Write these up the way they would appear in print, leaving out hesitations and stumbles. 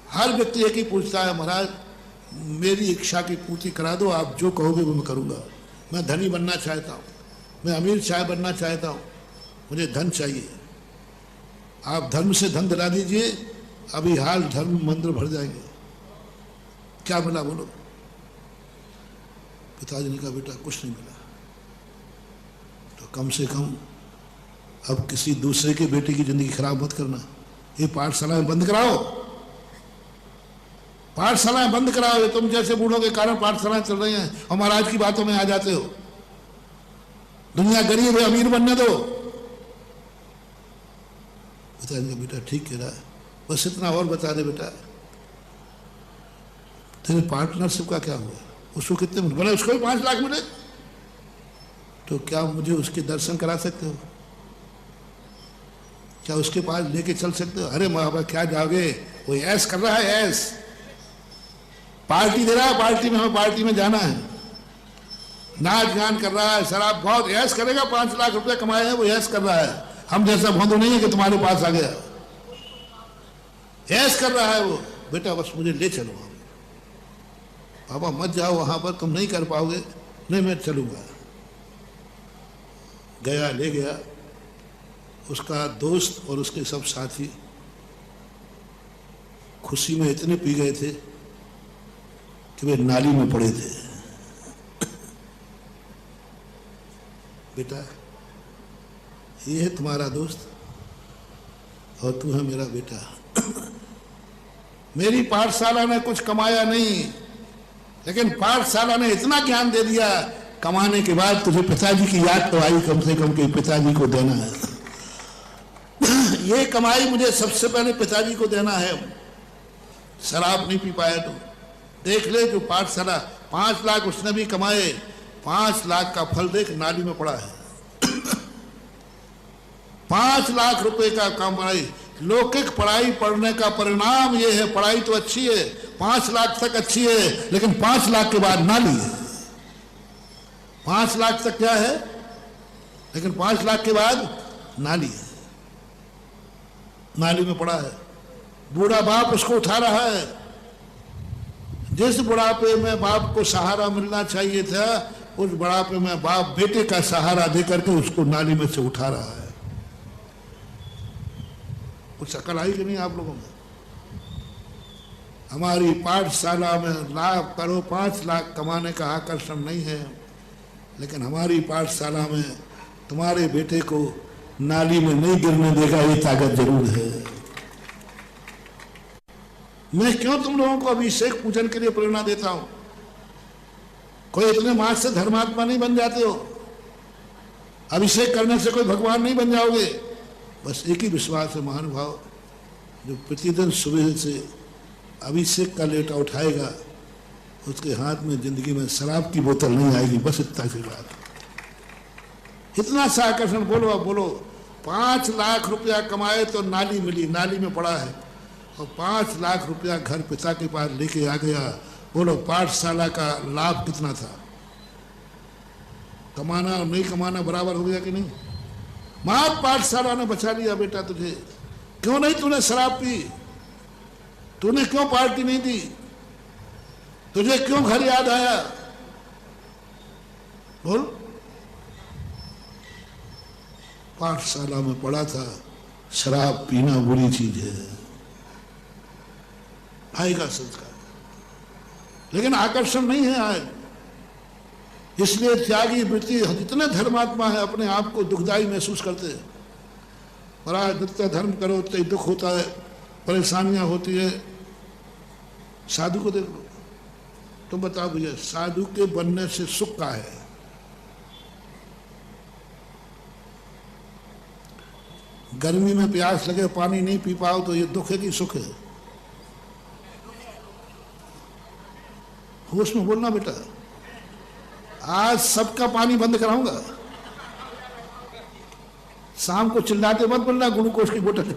हर व्यक्ति एक ही पूछता है, महाराज मेरी इच्छा की पूर्ति करा दो, आप जो कहोगे वो मैं करूँगा। मैं धनी बनना चाहता हूँ, मैं अमीर शाह बनना चाहता हूँ, मुझे धन चाहिए। आप धर्म से धन दिला दीजिए, अभी हाल धर्म मंदिर भर जाएंगे। क्या मिला बोलो? पिताजी ने कहा बेटा कुछ नहीं मिला, तो कम से कम अब किसी दूसरे के बेटे की जिंदगी खराब मत करना। ये पाठशालाएं बंद कराओ, पाठशालाएं बंद कराओ। ये तुम जैसे बूढ़ों के कारण पाठशालाएं चल रही हैं और महाराज की बातों में आ जाते हो। दुनिया गरीब है, अमीर बनने दो। पिताजी ने कहा बेटा ठीक कह रहा है, बस इतना और बता दे बेटा, तेरे पार्टनरशिप का क्या हुआ? उसको कितने मिले? बोले उसको भी 5 लाख मिले। तो क्या मुझे उसके दर्शन करा सकते हो? क्या उसके पास लेके चल सकते हो? अरे माँ क्या जाओगे, वो ऐश कर रहा है, ऐश पार्टी दे रहा है, पार्टी में हमें पार्टी में जाना है, नाच गान कर रहा है, शराब बहुत ऐश करेगा। 5 लाख रुपया कमाए हैं, वो ऐश कर रहा है। हम जैसा भोंदू नहीं है कि तुम्हारे पास आ गया, ऐश कर रहा है वो। बेटा बस मुझे ले चलो। पापा मत जाओ वहां पर, तुम नहीं कर पाओगे। नहीं मैं चलूंगा। गया, ले गया। उसका दोस्त और उसके सब साथी खुशी में इतने पी गए थे कि वे नाली में पड़े थे। बेटा ये है तुम्हारा दोस्त और तू है मेरा बेटा। मेरी पाठशाला ने कुछ कमाया नहीं, लेकिन पाठशाला ने इतना ज्ञान दे दिया, कमाने के बाद तुझे पिताजी की याद तो आई कम से कम कि पिताजी को देना है। ये कमाई मुझे सबसे पहले पिताजी को देना है। शराब नहीं पी पाया तो देख ले, जो पाठशाला 5 लाख उसने भी कमाए, 5 लाख का फल देख नाली में पड़ा है। 5 लाख रुपए का कमाई। लौकिक पढ़ाई पढ़ने का परिणाम ये है, पढ़ाई तो अच्छी है, 5 लाख तक अच्छी है, लेकिन 5 लाख के बाद नाली है। 5 लाख तक क्या है, लेकिन 5 लाख के बाद नाली है, नाली में पड़ा है। बूढ़ा बाप उसको उठा रहा है। जिस बुढ़ापे में बाप को सहारा मिलना चाहिए था, उस बुढ़ापे में बाप बेटे का सहारा देकर के उसको नाली में से उठा रहा है। कुछ अकल आई कि नहीं आप लोगों में? हमारी पाठशाला में लाख करो 5 लाख कमाने का आकर्षण नहीं है, लेकिन हमारी पाठशाला में तुम्हारे बेटे को नाली में नहीं गिरने देगा, ये ताकत जरूर है। मैं क्यों तुम लोगों को अभिषेक पूजन के लिए प्रेरणा देता हूं? कोई इतने मार्ग से धर्मात्मा नहीं बन जाते हो। अभिषेक करने से कोई भगवान नहीं बन जाओगे। बस एक ही विश्वास है महानुभाव, जो प्रतिदिन सुबह से अभिषेक का लेटा उठाएगा, उसके हाथ में जिंदगी में शराब की बोतल नहीं आएगी। बस इतना सी बात, इतना सा आकर्षण। बोलो अब बोलो, 5 लाख रुपया कमाए तो नाली मिली, नाली में पड़ा है, और 5 लाख रुपया घर पिता के पास लेके आ गया। बोलो पाठशाला का लाभ कितना था? कमाना और नहीं कमाना बराबर हो गया कि नहीं? मां पाठशाला ने बचा लिया बेटा तुझे। क्यों नहीं तूने शराब पी? तूने क्यों पार्टी नहीं दी? तुझे क्यों घर याद आया? बोल। पाठशाला में पढ़ा था, शराब पीना बुरी चीज है, आएगा संस्कार, लेकिन आकर्षण नहीं है आज। इसलिए त्यागी वृत्ति, जितने धर्मात्मा है अपने आप को दुखदायी महसूस करते हैं। और आज जितना धर्म करो उतना दुख होता है, परेशानियां होती है। साधु को देख लो, तुम बताओ भैया, साधु के बनने से सुख का है? गर्मी में प्यास लगे, पानी नहीं पी पाओ तो ये दुख है कि सुख है? होश में बोलना बेटा। आज सबका पानी बंद कराऊंगा। शाम को चिल्लाते मत बोलना ग्लूकोज की बोतल।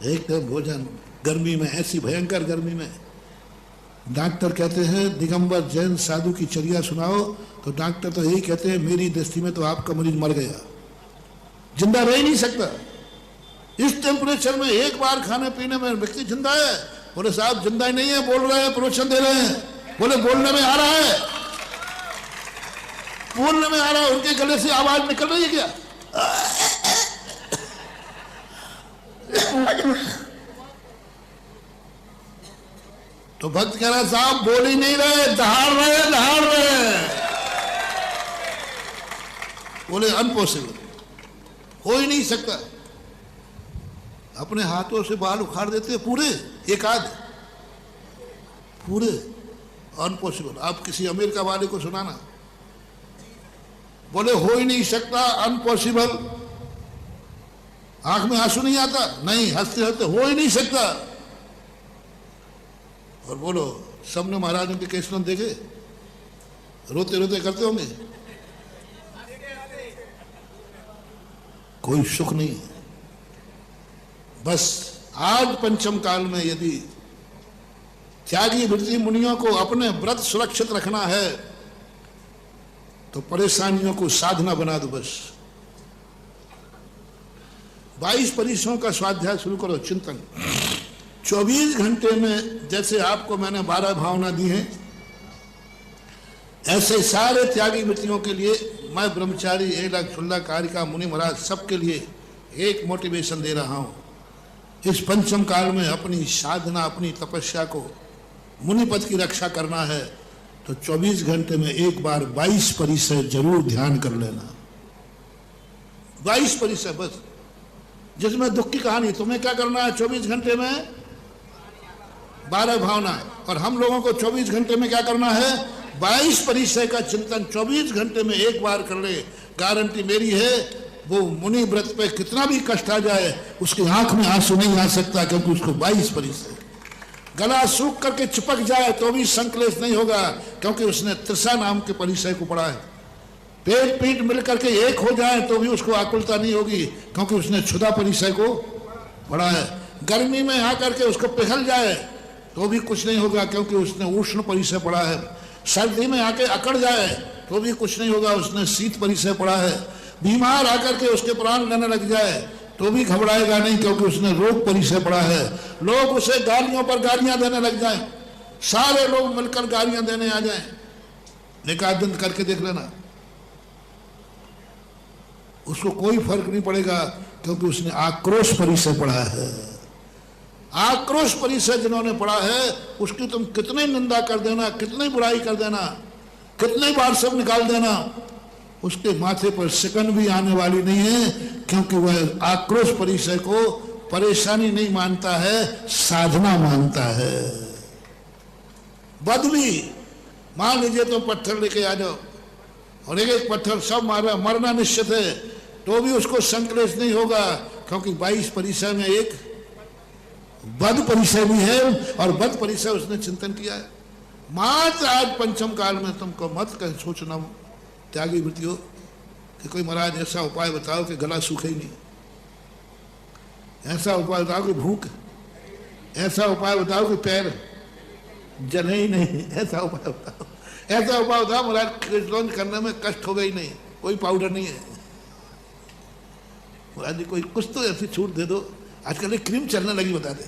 एक भोजन गर्मी में, ऐसी भयंकर गर्मी में डॉक्टर कहते हैं दिगंबर जैन साधु की चर्या सुनाओ, तो डॉक्टर तो यही कहते हैं मेरी दृष्टि में तो आपका मरीज मर गया, जिंदा रह ही नहीं सकता। इस टेम्परेचर में एक बार खाने पीने में व्यक्ति जिंदा है? बोले साहब जिंदा ही नहीं है, बोल रहे हैं, प्रवचन दे रहे हैं। बोले बोलने में आ रहा है, बोलने में आ रहा है, उनके गले से आवाज निकल रही है क्या? तो भक्त कह रहा साहब बोल ही नहीं रहे, दहाड़ रहे, दहाड़ रहे। बोले अनपॉसिबल, हो ही नहीं सकता। अपने हाथों से बाल उखाड़ देते हैं पूरे, एक आध पूरे, अनपॉसिबल। आप किसी अमेरिका वाले को सुनाना, बोले हो ही नहीं सकता, अनपॉसिबल। आंख में आंसू नहीं आता, नहीं, हंसते हंसते हो ही नहीं सकता। और बोलो सबने महाराजों के केस देखे, रोते रोते करते होंगे, कोई सुख नहीं। बस आज पंचम काल में यदि त्यागी वृत्ति मुनियों को अपने व्रत सुरक्षित रखना है तो परेशानियों को साधना बना दो। बस 22 परिश्रमों का स्वाध्याय शुरू करो, चिंतन 24 घंटे में। जैसे आपको मैंने 12 भावना दी हैं, ऐसे सारे त्यागी वृत्तियों के लिए मैं ब्रह्मचारी, एक सुल्ला कारिका, मुनि महाराज सबके लिए एक मोटिवेशन दे रहा हूं। इस पंचम काल में अपनी साधना, अपनी तपस्या को, मुनि पद की रक्षा करना है तो 24 घंटे में एक बार 22 परिसर जरूर ध्यान कर लेना। 22 परिसर बस, जिसमें दुख की कहानी। तुम्हें क्या करना है 24 घंटे में? 12 भावना। और हम लोगों को 24 घंटे में क्या करना है? 22 परिसर का चिंतन 24 घंटे में एक बार कर ले। गारंटी मेरी है, वो मुनि व्रत पे कितना भी कष्ट आ जाए उसकी आंख में आंसू नहीं आ सकता, क्योंकि उसको 22 परिसर। गला सूख करके चिपक जाए तो भी संकलेश नहीं होगा, क्योंकि उसने त्रिषा नाम के परिसर को पढ़ा है। पेट पीठ मिलकर के एक हो जाए तो भी उसको आकुलता नहीं होगी, क्योंकि उसने क्षुधा परिसर को पढ़ा है। गर्मी में आकर के उसको पिघल जाए तो भी कुछ नहीं होगा, क्योंकि उसने उष्ण परिसर पढ़ा है। सर्दी में आके अकड़ जाए तो भी कुछ नहीं होगा, उसने शीत परिसर पढ़ा है। बीमार आकर के उसके प्राण लेने लग जाए तो भी घबराएगा नहीं, क्योंकि उसने रोग परिसर पढ़ा है। लोग उसे गालियों पर गालियां देने लग जाएं, सारे लोग मिलकर गालियां देने आ जाएं, एक आध दिन करके देख लेना, उसको कोई फर्क नहीं पड़ेगा, क्योंकि उसने आक्रोश परिसर पढ़ा है। आक्रोश परिसर जिन्होंने पढ़ा है उसकी तुम कितनी निंदा कर देना, कितनी बुराई कर देना, कितनी बार सब निकाल देना, उसके माथे पर सिकन भी आने वाली नहीं है, क्योंकि वह आक्रोश परिसर को परेशानी नहीं मानता है, साधना मानता है। बदली मान लीजिए तो पत्थर लेके आ जाओ और एक एक पत्थर सब मारा, मरना निश्चित है, तो भी उसको संकलेश नहीं होगा, क्योंकि 22 परिसर में एक बद परिसर भी है, और बद परिसर उसने चिंतन किया है। मात्र आज पंचम काल में तुमको मत कह सोचना त्यागी वृत्तियों कि कोई महाराज ऐसा उपाय बताओ कि गला सूखे ही नहीं, ऐसा उपाय बताओ कि भूख, ऐसा उपाय बताओ कि पैर जले ही नहीं, ऐसा उपाय बताओ, ऐसा उपाय बताओ महाराज लॉन्च करने में कष्ट हो गई नहीं, कोई पाउडर नहीं है। महाराज जी कोई कुछ तो ऐसी छूट दे दो, आजकल एक क्रीम चलने लगी, बता दे।